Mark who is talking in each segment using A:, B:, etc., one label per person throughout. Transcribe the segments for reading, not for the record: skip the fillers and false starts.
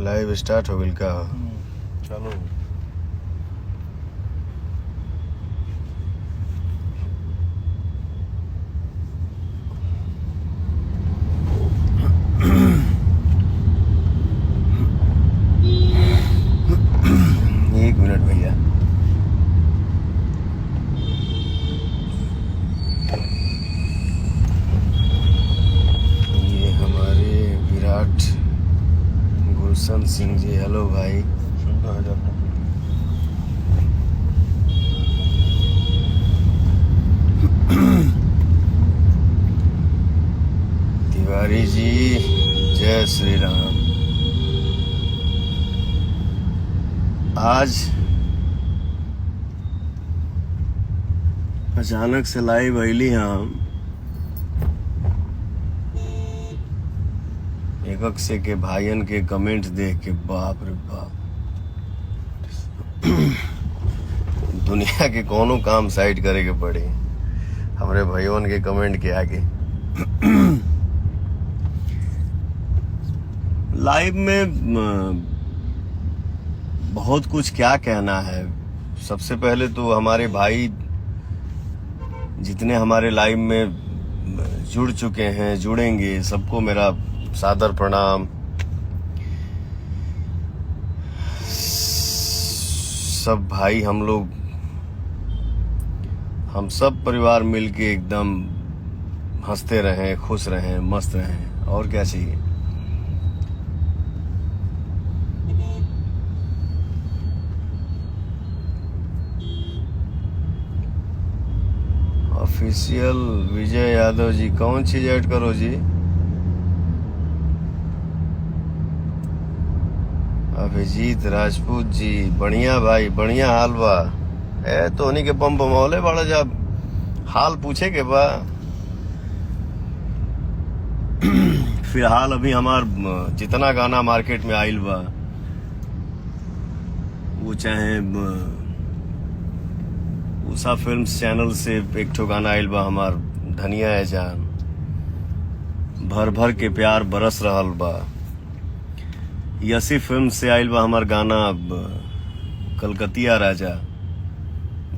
A: Live start हो गई का?
B: चलो
A: एक मिनट भैया। ये हमारे विराट गुलशन सिंह जी, हेलो भाई।
B: सुंदर है जाना।
A: तिवारी जी, जय श्री राम। आज अचानक से लाइव अली हम एकक से के भाईयन के कमेंट देख के बाप रे बाप, दुनिया के कोनो काम साइड करे के पड़े हमरे भाइयों के कमेंट के आगे। लाइव में बहुत कुछ क्या कहना है। सबसे पहले तो हमारे भाई जितने हमारे लाइव में जुड़ चुके हैं, जुड़ेंगे, सबको मेरा सादर प्रणाम। सब भाई हम सब परिवार मिलके एकदम हंसते रहें, खुश रहें, मस्त रहें, और क्या चाहिए। ऑफिशियल विजय यादव जी, कौन चीज ऐड करो जी? अभिजीत राजपूत जी, बढ़िया भाई, बढ़िया हाल बा। तो उन्हीं के बम बमौले बड़ा, जब हाल पूछे के बा। फिलहाल अभी हमार जितना गाना मार्केट में आइल बा, वो चाहे उषा फिल्म्स चैनल से एक ठो गाना आइल बा हमार, धनिया है जान, भर भर के प्यार बरस रहल बा। यसी फिल्म से आइल बा हमार गाना कलकतिया राजा,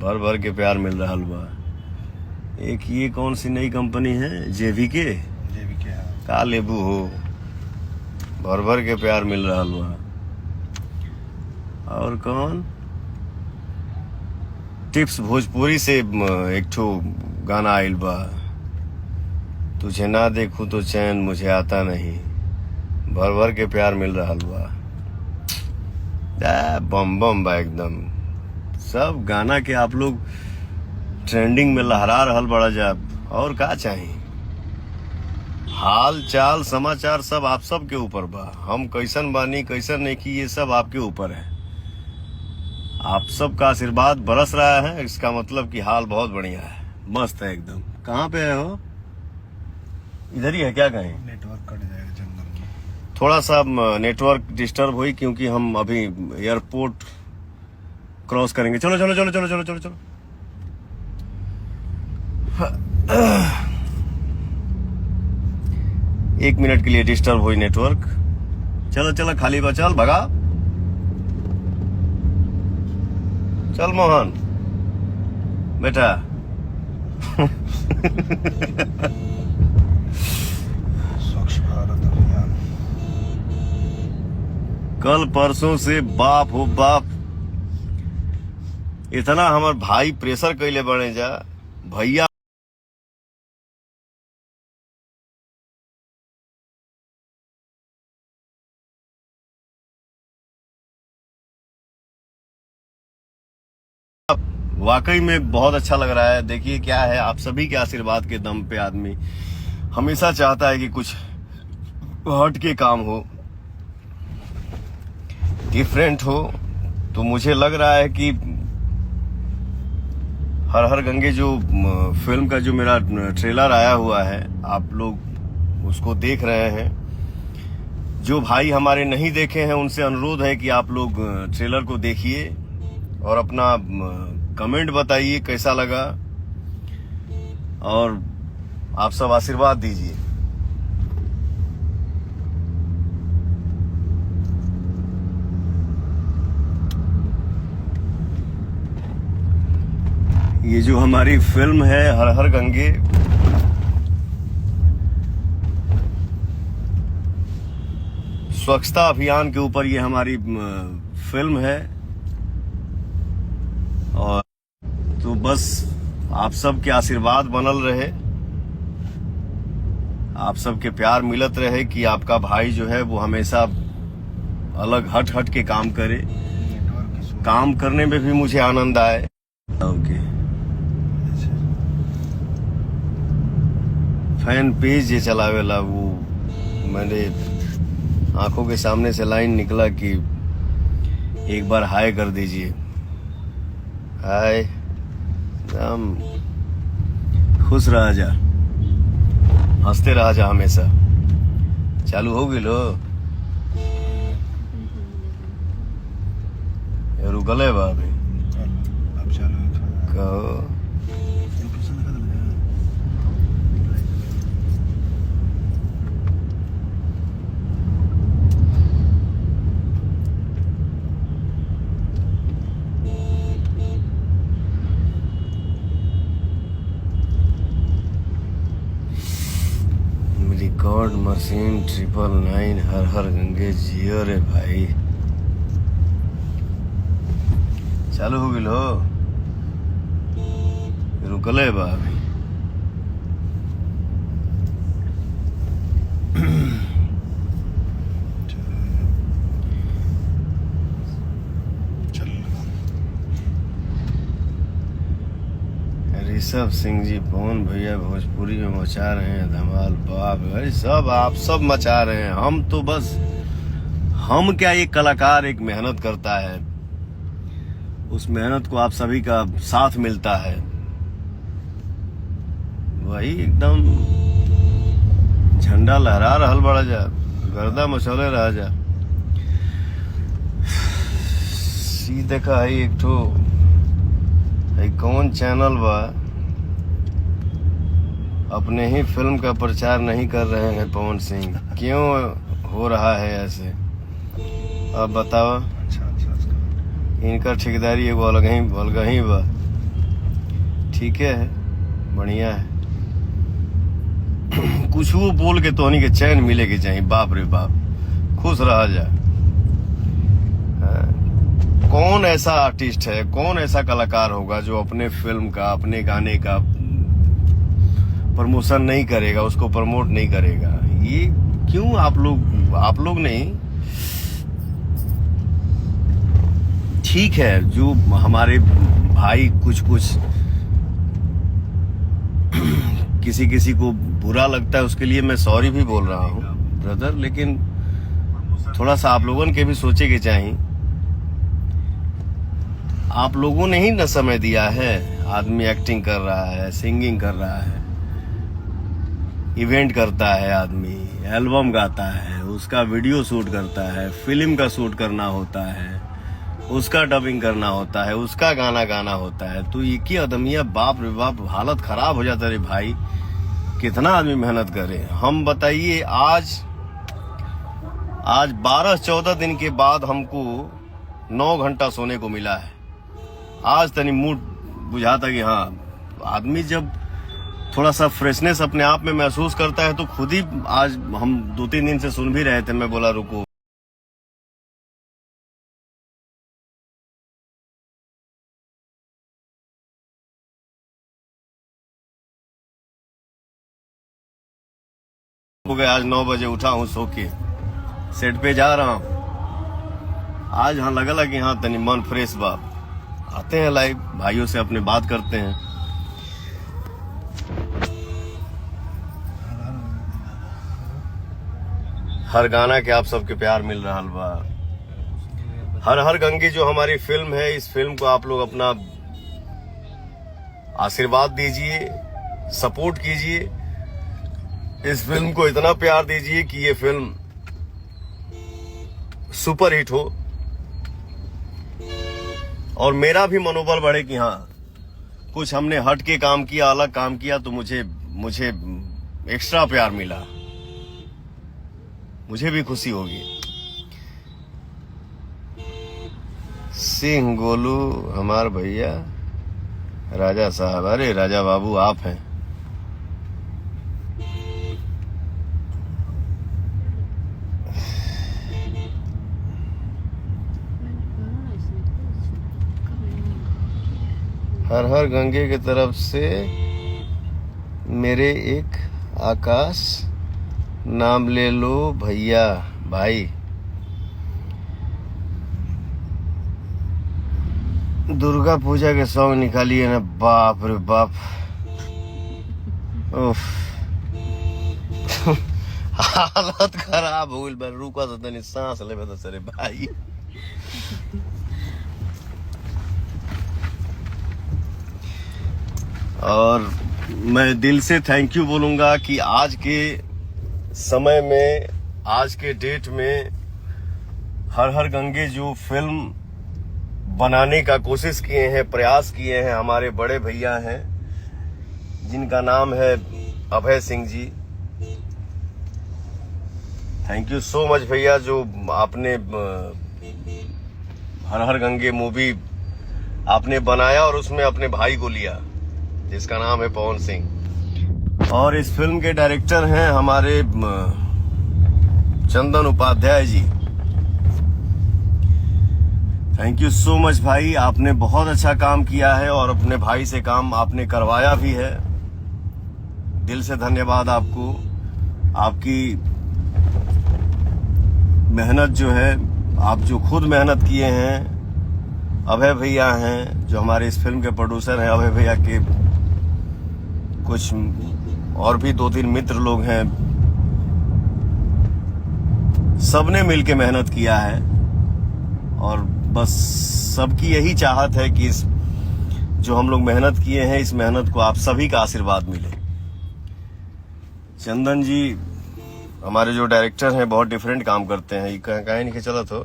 A: भर भर के प्यार मिल रहल बा। एक ये कौन सी नई कंपनी है, जेवीके का लेबू हो, भर भर के प्यार मिल रहल बा। और कौन, टिप्स भोजपुरी से एक ठो गाना आइल बा, तुझे ना देखूं तो चैन मुझे आता नहीं, भर भर के प्यार मिल रहा बा। बम बम बा एकदम। सब गाना के आप लोग ट्रेंडिंग में लहरा रहल बड़ा जाब, और का चाहिए। हाल चाल समाचार सब आप सब के ऊपर बा। हम कैसन बानी कैसन नहीं की, ये सब आपके ऊपर है। आप सबका आशीर्वाद बरस रहा है, इसका मतलब कि हाल बहुत बढ़िया है, मस्त है एकदम। कहाँ पे है हो? इधर ही है क्या? कहीं
B: नेटवर्क कट जाएगा जंगल में।
A: थोड़ा सा नेटवर्क डिस्टर्ब हुई, क्योंकि हम अभी एयरपोर्ट क्रॉस करेंगे। चलो चलो चलो चलो चलो चलो चलो। एक मिनट के लिए डिस्टर्ब हुई नेटवर्क। चलो चलो, खाली बा, चल भगा, चल मोहन बेटा।
B: स्वच्छ भारत अभियान
A: कल परसों से बाप हो बाप, इतना हमार भाई प्रेशर कैले बने जा भैया। वाकई में बहुत अच्छा लग रहा है। देखिए क्या है, आप सभी के आशीर्वाद के दम पे आदमी हमेशा चाहता है कि कुछ हट के काम हो, डिफरेंट हो। तो मुझे लग रहा है कि हर हर गंगे जो फिल्म का जो मेरा ट्रेलर आया हुआ है, आप लोग उसको देख रहे हैं। जो भाई हमारे नहीं देखे हैं उनसे अनुरोध है कि आप लोग ट्रेलर को देखिए और अपना कमेंट बताइए कैसा लगा, और आप सब आशीर्वाद दीजिए। ये जो हमारी फिल्म है हर हर गंगे, स्वच्छता अभियान के ऊपर ये हमारी फिल्म है। और तो बस आप सबके आशीर्वाद बनल रहे, आप सबके प्यार मिलत रहे कि आपका भाई जो है वो हमेशा अलग हट हट के काम करे,
B: नेटवर्क इशू
A: काम करने में भी मुझे आनंद आए। ओके, फैन पेज ये चलावेला वो मैंने आंखों के सामने से लाइन निकला कि एक बार हाय कर दीजिए। हाय, एकदम खुश रहा जा, हंसते रहा जा हमेशा। चालू हो गई लो, ये रुकल है बा अभी।
B: अब चालू है थोड़ा।
A: कहो
B: लोकेशन लगा दे।
A: रिकॉर्ड मशीन 999 हर हर गंगे जियो रे भाई। चालू हो गई लो, रुकल है बा अभी। ऋषभ सिंह जी, पवन भैया भोजपुरी में मचा रहे हैं धमाल। बाप भाई, सब आप सब मचा रहे हैं। हम तो बस, हम क्या, एक कलाकार एक मेहनत करता है, उस मेहनत को आप सभी का साथ मिलता है, वही एकदम झंडा लहरा रहल बड़ा जा, गर्दा मचौले रह जा। सी देखा है एक ठो है, कौन चैनल बा, अपने ही फिल्म का प्रचार नहीं कर रहे हैं पवन सिंह, क्यों हो रहा है ऐसे? अब बताओ।
B: अच्छा अच्छा अच्छा।
A: इनका ठेकेदारी एगो अलग ही बा। ठीक है, बढ़िया है। कुछ वो बोल के तोहनी के चैन मिले के चाहिए। बाप रे बाप, खुश रहा जा। कौन ऐसा आर्टिस्ट है, कौन ऐसा कलाकार होगा जो अपने फिल्म का, अपने गाने का प्रमोशन नहीं करेगा, उसको प्रमोट नहीं करेगा? ये क्यों आप लोग नहीं? ठीक है, जो हमारे भाई कुछ किसी को बुरा लगता है, उसके लिए मैं सॉरी भी बोल रहा हूँ ब्रदर, लेकिन थोड़ा सा आप लोगों के भी सोचे के चाहिए। आप लोगों ने ही न समय दिया है। आदमी एक्टिंग कर रहा है, सिंगिंग कर रहा है, इवेंट करता है, आदमी एल्बम गाता है, उसका वीडियो शूट करता है, फिल्म का शूट करना होता है, उसका डबिंग करना होता है, उसका गाना होता है। तो एक ही आदमिया, बाप रे बाप, हालत खराब हो जाता है रे भाई। कितना आदमी मेहनत करे, हम बताइए। आज 12-14 दिन के बाद हमको 9 घंटा सोने को मिला है। आज तनी मूड बुझाता कि हाँ, आदमी जब थोड़ा सा फ्रेशनेस अपने आप में महसूस करता है तो खुद ही। आज हम 2-3 दिन से सुन भी रहे थे, मैं बोला रुको, हो गया। आज 9 बजे उठा हूँ सो के, सेट पे जा रहा हूँ। आज हाँ लगा कि हाँ तनी मन फ्रेश बा। आते हैं लाइव, भाइयों से अपने बात करते हैं। हर गाना के आप सबके प्यार मिल रहा बा। हर हर गंगे जो हमारी फिल्म है, इस फिल्म को आप लोग अपना आशीर्वाद दीजिए, सपोर्ट कीजिए। इस फिल्म को इतना प्यार दीजिए कि ये फिल्म सुपर हिट हो और मेरा भी मनोबल बढ़े कि हाँ कुछ हमने हट के काम किया, अलग काम किया, तो मुझे एक्स्ट्रा प्यार मिला, मुझे भी खुशी होगी। सिंह गोलू हमार भैया, राजा साहब, अरे राजा बाबू आप हैं। हर हर गंगे की तरफ से मेरे एक आकाश, नाम ले लो भैया भाई। दुर्गा पूजा के सॉन्ग निकालिए ना, बाप रे बाप। उफ हालत खराब हो गई। रुका तो तनी सांस ले तो सरे भाई। और मैं दिल से थैंक यू बोलूंगा कि आज के समय में, आज के डेट में हर हर गंगे जो फिल्म बनाने का कोशिश किए हैं, प्रयास किए हैं, हमारे बड़े भैया हैं जिनका नाम है Abhay Singh ji. Thank you so much भैया, जो आपने हर हर गंगे मूवी आपने बनाया और उसमें अपने भाई को लिया जिसका नाम है पवन सिंह। और इस फिल्म के डायरेक्टर हैं हमारे चंदन Upadhyay ji. Thank you so much भाई, आपने बहुत अच्छा काम किया है और अपने भाई से काम आपने करवाया भी है। दिल से धन्यवाद आपको। आपकी मेहनत जो है, आप जो खुद मेहनत किए हैं। अभय भैया हैं जो हमारे इस फिल्म के प्रोड्यूसर हैं। अभय भैया के कुछ और भी 2-3 मित्र लोग हैं। सबने मिलके मेहनत किया है और बस सबकी यही चाहत है कि इस जो हम लोग मेहनत किए हैं, इस मेहनत को आप सभी का आशीर्वाद मिले। चंदन जी हमारे जो डायरेक्टर हैं बहुत डिफरेंट काम करते हैं। ये कहीं नहीं चला तो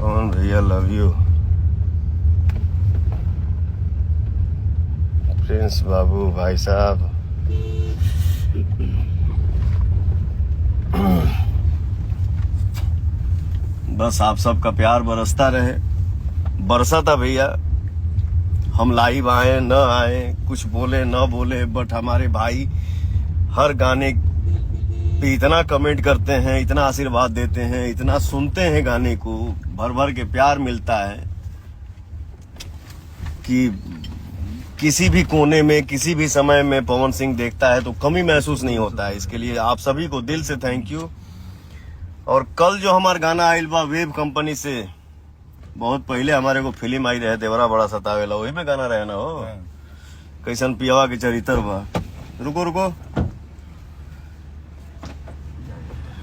A: कौन भैया, लव यू प्रिंस बाबू भाई साहब। बस आप सबका प्यार बरसता रहे। बरसा था भैया, हम लाइव आए न आए, कुछ बोले न बोले, बट हमारे भाई हर गाने पे इतना कमेंट करते हैं, इतना आशीर्वाद देते हैं, इतना सुनते हैं गाने को, भर भर के प्यार मिलता है कि किसी भी कोने में, किसी भी समय में पवन सिंह देखता है तो कमी महसूस नहीं होता है। इसके लिए आप सभी को दिल से थैंक यू। और कल जो हमारा गाना आइल बा वेब कंपनी से, बहुत पहले हमारे को फिल्म आई रहे देवरा बड़ा सतावेला, वही में गाना रहे ना हो। कैसन पियावा के चरित्र बा। रुको रुको,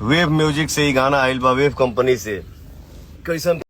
A: वेब म्यूजिक से ही गाना आइल बा, वेब कंपनी से। कैसन